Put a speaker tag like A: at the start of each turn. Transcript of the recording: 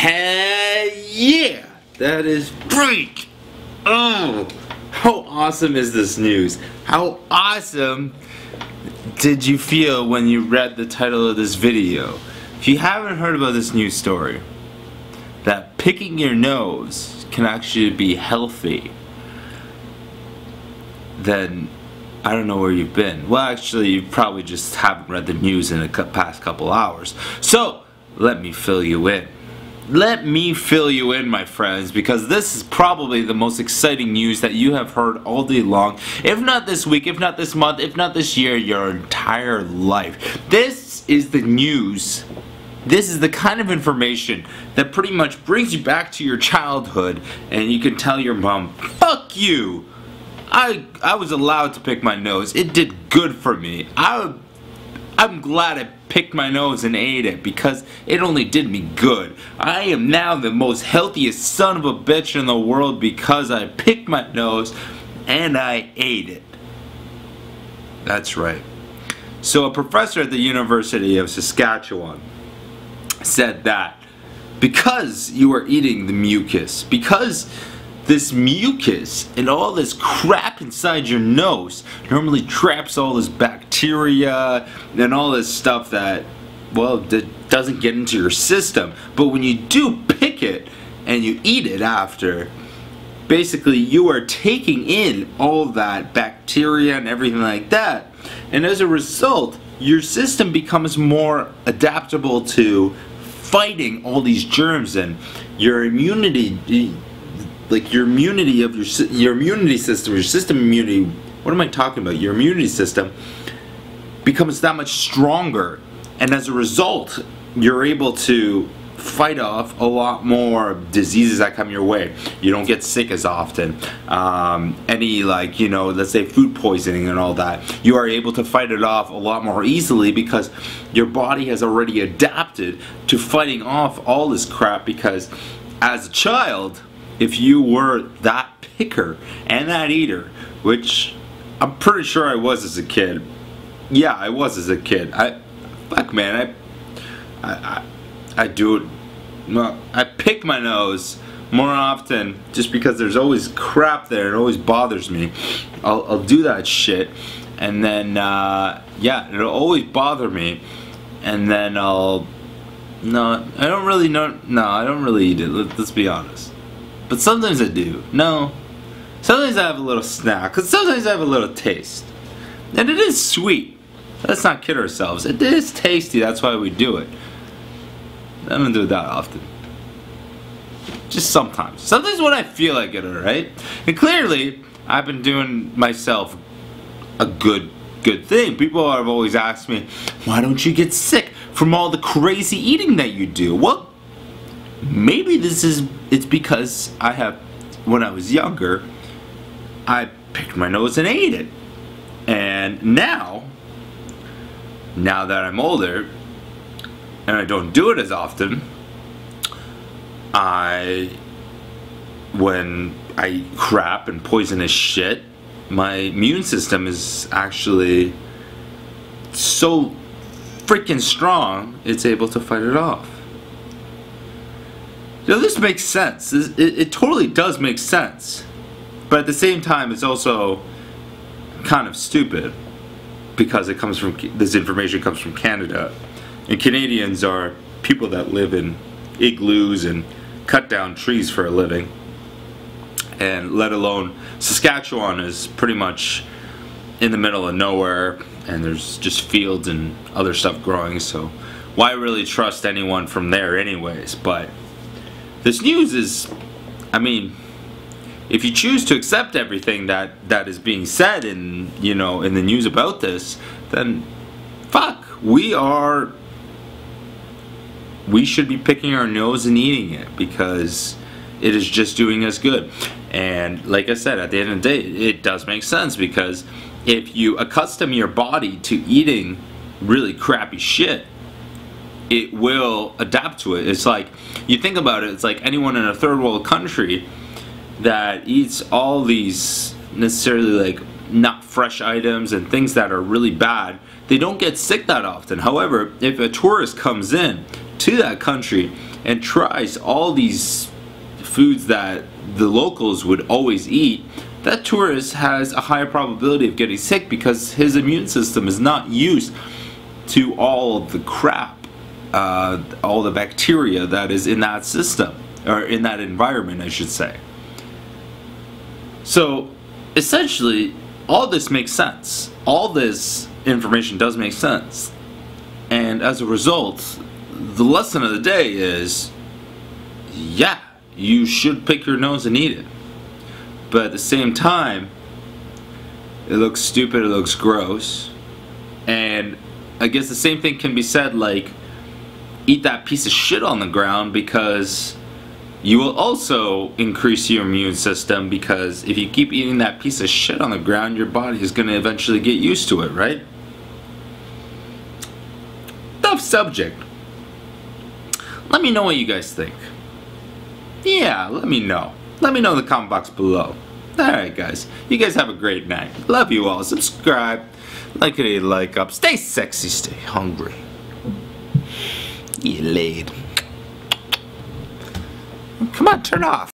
A: Hell yeah! That is freak! Oh! How awesome is this news? How awesome did you feel when you read the title of this video? If you haven't heard about this news story, that picking your nose can actually be healthy, then I don't know where you've been. Well, actually, you probably just haven't read the news in the past couple hours. So, let me fill you in. Let me fill you in, my friends, because this is probably the most exciting news that you have heard all day long. If not this week, if not this month, if not this year, your entire life. This is the news. This is the kind of information that pretty much brings you back to your childhood, and you can tell your mom, fuck you! I was allowed to pick my nose. It did good for me. I'm glad I picked my nose and ate it because it only did me good. I am now the most healthiest son of a bitch in the world because I picked my nose and I ate it. That's right. So a professor at the University of Saskatchewan said that because you are eating the mucus, because this mucus and all this crap inside your nose normally traps all this bacteria and all this stuff that, well, that doesn't get into your system. But when you do pick it and you eat it after, basically you are taking in all that bacteria and everything like that. And as a result, your system becomes more adaptable to fighting all these germs, and your immunity, like your immunity of your immunity system, your system immunity, what am I talking about? Your immunity system becomes that much stronger, and as a result, you're able to fight off a lot more diseases that come your way. You don't get sick as often. Any, like, you know, let's say food poisoning and all that, you are able to fight it off a lot more easily because your body has already adapted to fighting off all this crap. Because as a child, if you were that picker and that eater, which I'm pretty sure I was as a kid. Yeah, I was as a kid. I do it. Well, I pick my nose more often just because there's always crap there. It always bothers me. I'll do that shit, and then yeah, it'll always bother me, and then I don't really eat it. Let's be honest. But sometimes I do. No, sometimes I have a little snack, because sometimes I have a little taste, and it is sweet. Let's not kid ourselves. It is tasty. That's why we do it. I don't do it that often. Just sometimes. Sometimes when I feel like it, alright? And clearly, I've been doing myself a good thing. People have always asked me, why don't you get sick from all the crazy eating that you do? Well, maybe it's because when I was younger, I picked my nose and ate it. And now that I'm older, and I don't do it as often, when I eat crap and poisonous shit, my immune system is actually so freaking strong, it's able to fight it off. Now this makes sense. It totally does make sense. But at the same time, it's also kind of stupid because this information comes from Canada. And Canadians are people that live in igloos and cut down trees for a living. And let alone, Saskatchewan is pretty much in the middle of nowhere, and there's just fields and other stuff growing, so why really trust anyone from there anyways? But this news is, I mean, if you choose to accept everything that is being said in, you know, in the news about this, then fuck, we should be picking our nose and eating it because it is just doing us good. And like I said, at the end of the day, it does make sense, because if you accustom your body to eating really crappy shit, it will adapt to it. It's like, you think about it, it's like anyone in a third world country that eats all these necessarily like not fresh items and things that are really bad, they don't get sick that often. However, if a tourist comes in to that country and tries all these foods that the locals would always eat, that tourist has a higher probability of getting sick because his immune system is not used to all of the crap, all the bacteria that is in that system, or in that environment, I should say. So essentially, all this makes sense. All this information does make sense. And as a result, the lesson of the day is, yeah, you should pick your nose and eat it. But at the same time, it looks stupid, it looks gross. And I guess the same thing can be said, like, eat that piece of shit on the ground, because you will also increase your immune system, because if you keep eating that piece of shit on the ground, your body is going to eventually get used to it, right? Tough subject. Let me know what you guys think. Yeah, let me know. Let me know in the comment box below. Alright guys, you guys have a great night. Love you all. Subscribe, like up. Stay sexy, stay hungry. You laid. Come on, turn off.